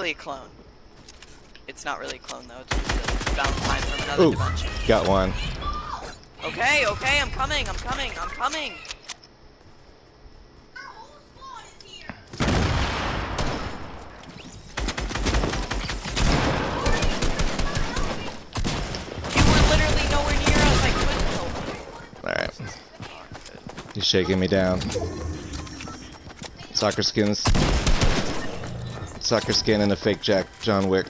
really a clone. It's not really a clone though. It's just a Valentine from another dimension. Got one. Okay, okay, I'm coming. I'm coming. I'm coming. You were literally nowhere near us. I couldn't help you. Alright. He's shaking me down. Soccer skins. Soccer skin and a fake John Wick.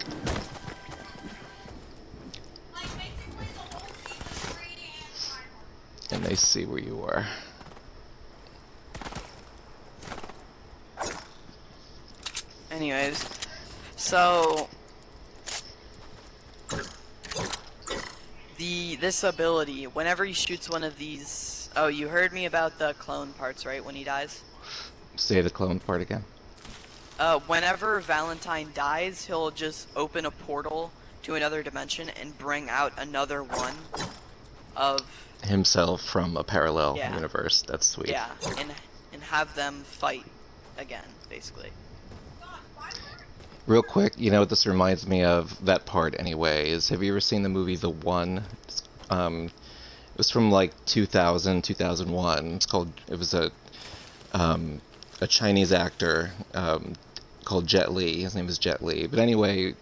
And they see where you are. Anyways, so this ability, whenever he shoots one of these, oh, you heard me about the clone parts, right? When he dies. Say the clone part again. Whenever Valentine dies, he'll just open a portal to another dimension and bring out another one of Himself from a parallel universe. That's sweet. yeah, and have them fight again, basically. Real quick, you know what this reminds me of? That part anyway is, have you ever seen the movie The One? It was from like 2000, 2001. It was a Chinese actor called Jet Li. His name is Jet Li. But anyway,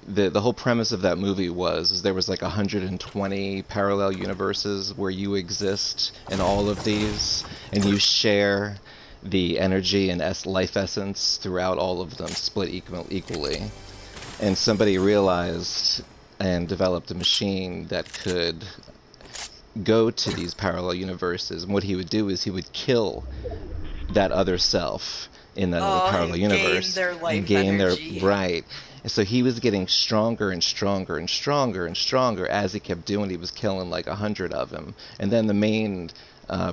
the whole premise of that movie was there was like 120 parallel universes where you exist in all of these, and you share the energy and life essence throughout all of them, split equally. And somebody realized and developed a machine that could go to these parallel universes, and what he would do is he would kill that other self in that other parallel universe and gain their right. And so he was getting stronger and stronger and stronger and stronger as he kept doing. He was killing like 100 of them, and then the main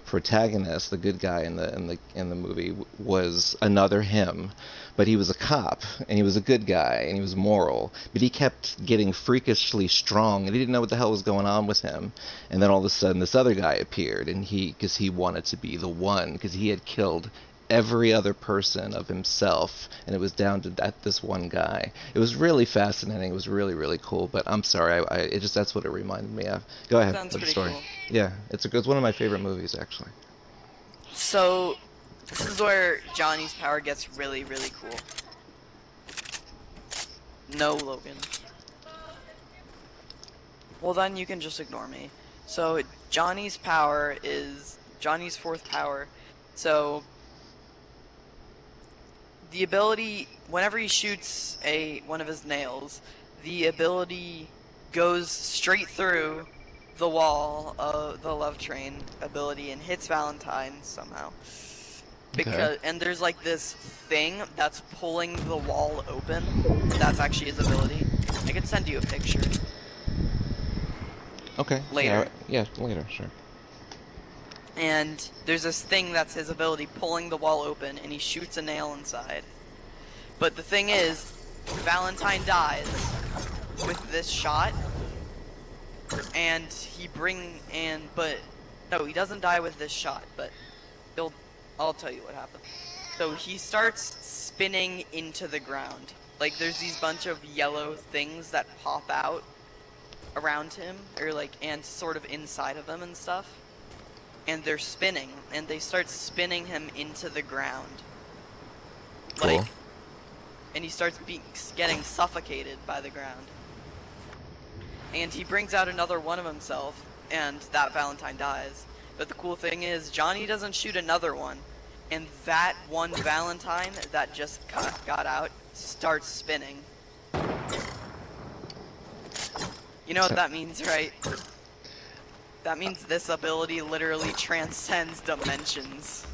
protagonist, the good guy in the movie, was another him, but he was a cop and he was a good guy and he was moral, but he kept getting freakishly strong and he didn't know what the hell was going on with him. And then all of a sudden this other guy appeared, and because he wanted to be the one, because he had killed every other person of himself, and it was down to this one guy. It was really fascinating. It was really, really cool. But I'm sorry, that's what it reminded me of. Go ahead with the story. Cool. Yeah, it's one of my favorite movies, actually. So this is where Johnny's power gets really, really cool. No, Logan. Well, then you can just ignore me. So Johnny's power is Johnny's fourth power. So the ability, whenever he shoots one of his nails, the ability goes straight through the wall of the love train ability and hits Valentine somehow. And there's like this thing that's pulling the wall open, and that's actually his ability. I could send you a picture. Okay. Later. Yeah, later, sure. And there's this thing that's his ability, pulling the wall open, and he shoots a nail inside. But the thing is, Valentine dies with this shot, and no, he doesn't die with this shot, but I'll tell you what happened. So he starts spinning into the ground. Like, there's these bunch of yellow things that pop out around him, and sort of inside of him and stuff. And they're spinning, and they start spinning him into the ground. Cool. And he starts getting suffocated by the ground. And he brings out another one of himself, and that Valentine dies. But the cool thing is, Johnny doesn't shoot another one, and that one Valentine that just got out starts spinning. You know what that means, right? That means this ability literally transcends dimensions.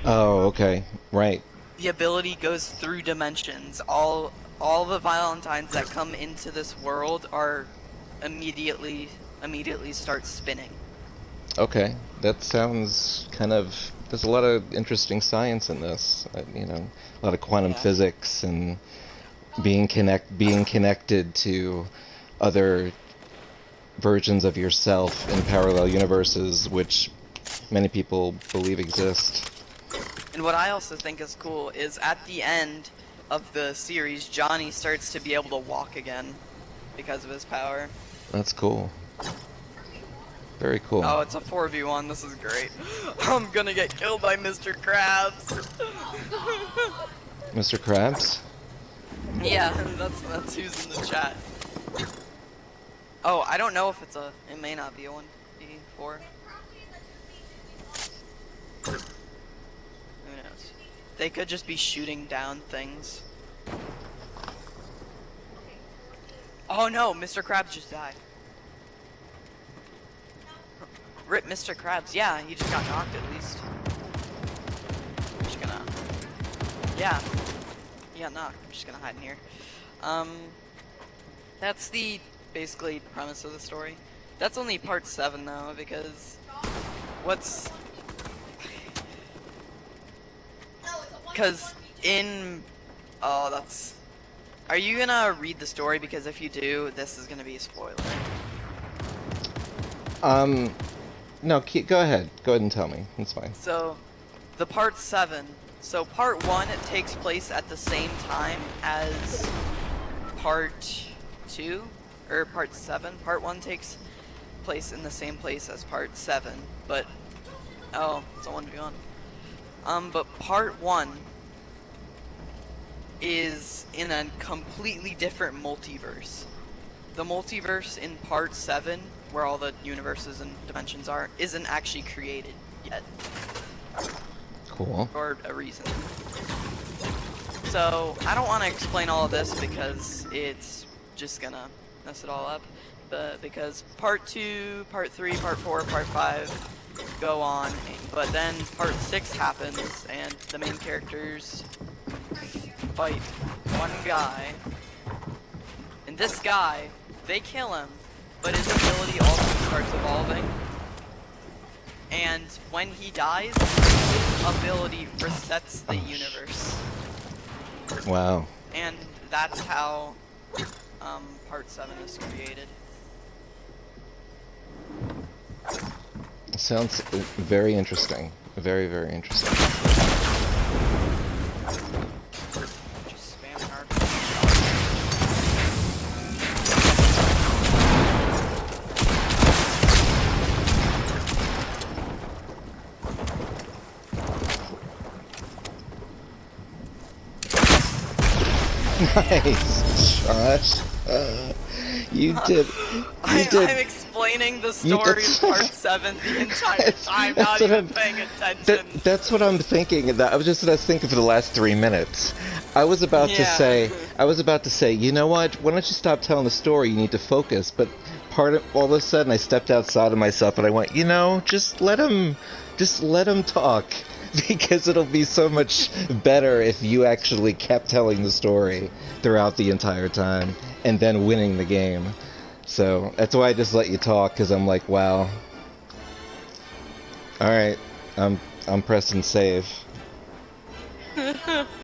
Oh, okay. Right. The ability goes through dimensions. All the Valentines that come into this world are immediately start spinning. Okay. That sounds kind of... There's a lot of interesting science in this. A lot of quantum physics and being connected to other versions of yourself in parallel universes, which many people believe exist. And what I also think is cool is at the end, of the series, Johnny starts to be able to walk again because of his power. That's cool. Very cool. Oh, it's a 4v1. This is great. I'm gonna get killed by Mr. Krabs. Mr. Krabs? Yeah, that's who's in the chat. Oh, I don't know if it's a. It may not be a 1v4. Who knows? They could just be shooting down things. Oh no, Mr. Krabs just died. Rip Mr. Krabs. Yeah, he just got knocked at least. I'm just gonna. Yeah. He got knocked. I'm just gonna hide in here. That's the basically premise of the story. That's only part 7 though, because what's. Because in. Oh, that's. Are you gonna read the story? Because if you do, this is gonna be a spoiler. No, go ahead. Go ahead and tell me. It's fine. So, the part 7. So part 1, it takes place at the same time as part 2, or part 7. Part 1 takes place in the same place as part 7, but, oh, it's a 1v1. But part 1 is in a completely different multiverse. The multiverse in part 7, where all the universes and dimensions are, isn't actually created yet. Cool. For a reason. So, I don't want to explain all of this because it's just gonna mess it all up. Because part 2, part 3, part 4, part 5 go on, but then part 6 happens and the main characters fight one guy. And this guy, they kill him, but his ability also starts evolving. And when he dies, his ability resets the universe. Wow. And that's how part 7 is created. Sounds very interesting. Very, very interesting. Just spam our Nice, Josh. You did. I'm explaining the story in part 7 the entire time, not even paying attention. That's what I'm thinking. I was thinking for the last 3 minutes. I was about to say, you know what? Why don't you stop telling the story? You need to focus. But all of a sudden, I stepped outside of myself and I went, just let him talk. Because it'll be so much better if you actually kept telling the story throughout the entire time and then winning the game. So that's why I just let you talk, because I'm like, wow. Alright, I'm pressing save.